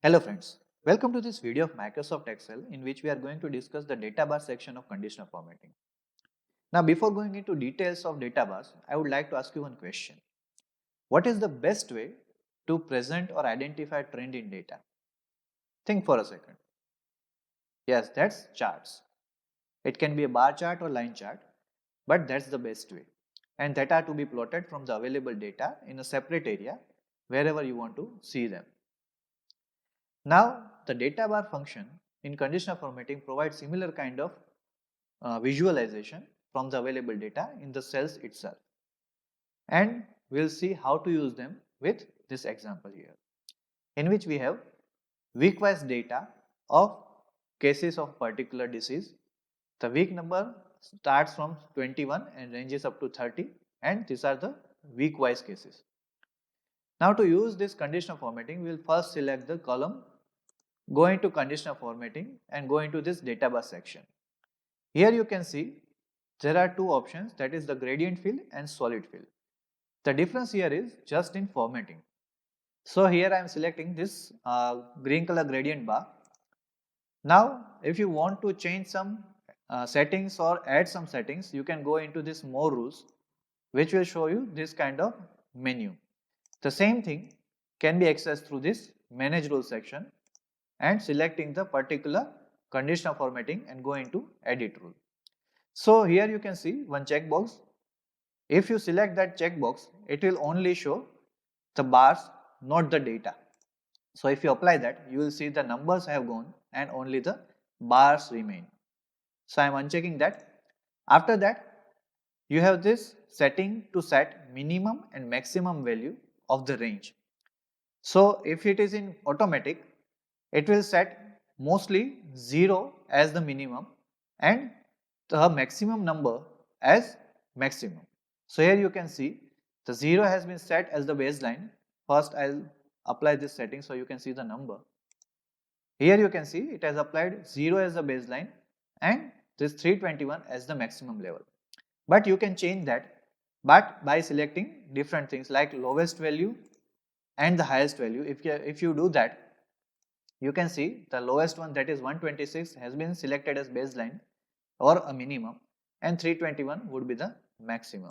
Hello friends, welcome to this video of Microsoft Excel in which we are going to discuss the data bar section of conditional formatting. Now before going into details of data bars, I would like to ask you one question. What is the best way to present or identify trend in data? Think for a second. Yes, that's charts. It can be a bar chart or line chart, but that's the best way. And that are to be plotted from the available data in a separate area wherever you want to see them. Now, the data bar function in conditional formatting provides similar kind of visualization from the available data in the cells itself. And we'll see how to use them with this example here, in which we have week-wise data of cases of particular disease. The week number starts from 21 and ranges up to 30, and these are the week-wise cases. Now to use this conditional formatting, we'll first select the column, go into conditional formatting and go into this data bar section. Here you can see there are two options, that is the gradient fill and solid fill. The difference here is just in formatting. So here I am selecting this green color gradient bar. Now if you want to change some settings or add some settings, you can go into this more rules, which will show you this kind of menu. The same thing can be accessed through this manage rules section and selecting the particular conditional formatting and go into edit rule. So here you can see one checkbox. If you select that checkbox, it will only show the bars, not the data. So if you apply that, you will see the numbers have gone and only the bars remain. So I am unchecking that. After that, you have this setting to set minimum and maximum value of the range. So if it is in automatic, it will set mostly 0 as the minimum and the maximum number as maximum. So here you can see the 0 has been set as the baseline. First I'll apply this setting so you can see the number. Here you can see it has applied 0 as the baseline and this 321 as the maximum level. But you can change that but by selecting different things like lowest value and the highest value. If you do that, you can see the lowest one, that is 126, has been selected as baseline or a minimum, and 321 would be the maximum.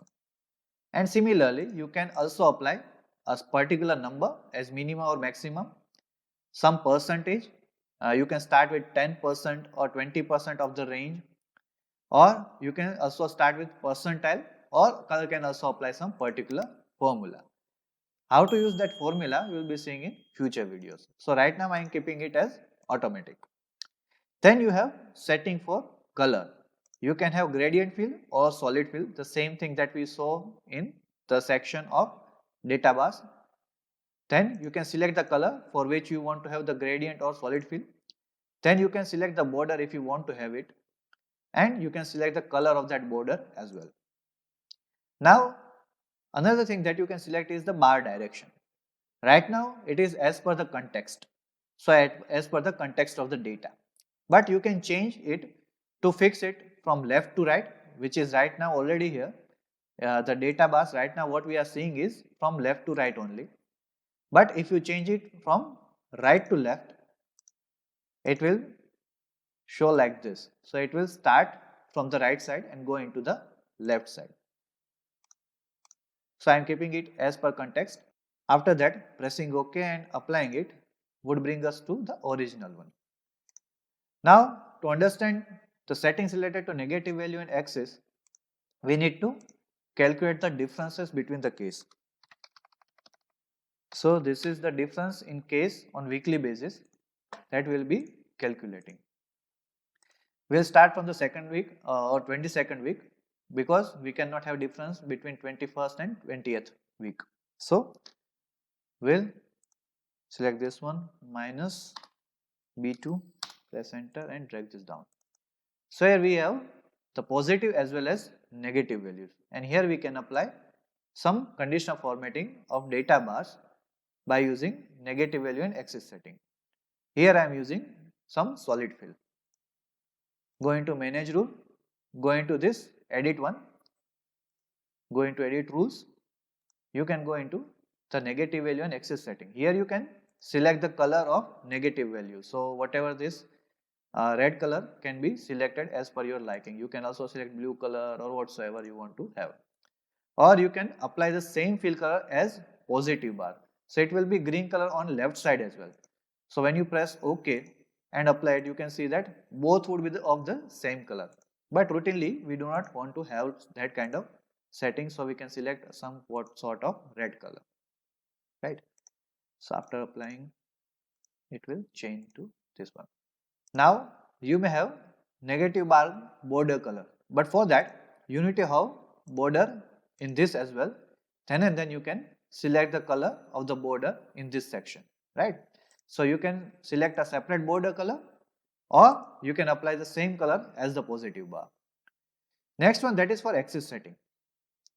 And similarly, you can also apply a particular number as minimum or maximum, some percentage. You can start with 10% or 20% of the range, or you can also start with percentile, or you can also apply some particular formula. How to use that formula we will be seeing in future videos. So right now I am keeping it as automatic. Then you have setting for color. You can have gradient fill or solid fill, the same thing that we saw in the section of data bars. Then you can select the color for which you want to have the gradient or solid fill. Then you can select the border if you want to have it, and you can select the color of that border as well. Now another thing that you can select is the bar direction. Right now it is as per the context, so as per the context of the data, but you can change it to fix it from left to right, which is right now already here. The data bars right now what we are seeing is from left to right only, but if you change it from right to left, it will show like this. So it will start from the right side and go into the left side. So I am keeping it as per context. After that, pressing OK and applying it would bring us to the original one. Now, to understand the settings related to negative value and axis, we need to calculate the differences between the case. So this is the difference in case on weekly basis that we will be calculating. We will start from the second week or 22nd week, because we cannot have difference between 21st and 20th week. So we'll select this one minus B2, press enter and drag this down. So here we have the positive as well as negative values, and here we can apply some conditional formatting of data bars by using negative value and axis setting. Here I am using some solid fill. Go into manage rule, go into this edit one, go into edit rules. You can go into the negative value and axis setting. Here you can select the color of negative value. So whatever this red color can be selected as per your liking. You can also select blue color or whatsoever you want to have. Or you can apply the same fill color as positive bar. So it will be green color on left side as well. So when you press OK and apply it, you can see that both would be of the same color. But routinely, we do not want to have that kind of setting, so we can select some sort of red color, right? So after applying, it will change to this one. Now you may have negative bar border color, but for that you need to have border in this as well. Then and then you can select the color of the border in this section, right? So you can select a separate border color, or you can apply the same color as the positive bar. Next one, that is for axis setting.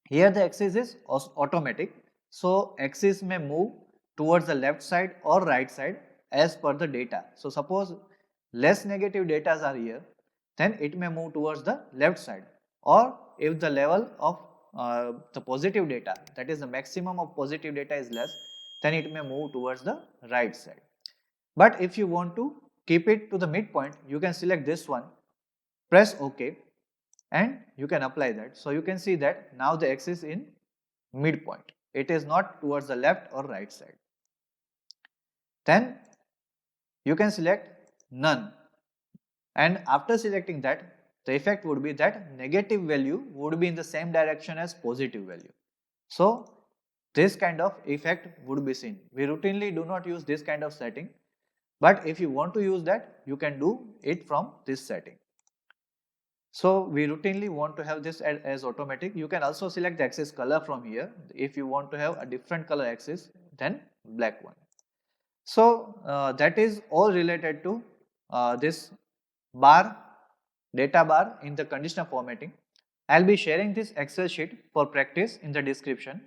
Here the axis is automatic, so axis may move towards the left side or right side as per the data. So suppose less negative data are here, then it may move towards the left side, or if the level of the positive data, that is the maximum of positive data, is less, then it may move towards the right side. But if you want to keep it to the midpoint, you can select this one, press OK, and you can apply that. So you can see that now the axis in midpoint. It is not towards the left or right side. Then you can select none, and after selecting that, the effect would be that negative value would be in the same direction as positive value. So this kind of effect would be seen. We routinely do not use this kind of setting, but if you want to use that, you can do it from this setting. So we routinely want to have this as automatic. You can also select the axis color from here if you want to have a different color axis than black one. So that is all related to this bar, data bar in the conditional formatting. I'll be sharing this Excel sheet for practice in the description.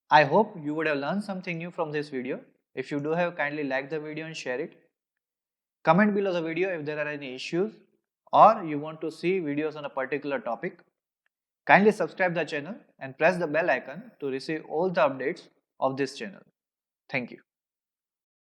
I hope you would have learned something new from this video. If you do have, kindly like the video and share it. Comment below the video if there are any issues or you want to see videos on a particular topic. Kindly subscribe the channel and press the bell icon to receive all the updates of this channel. Thank you.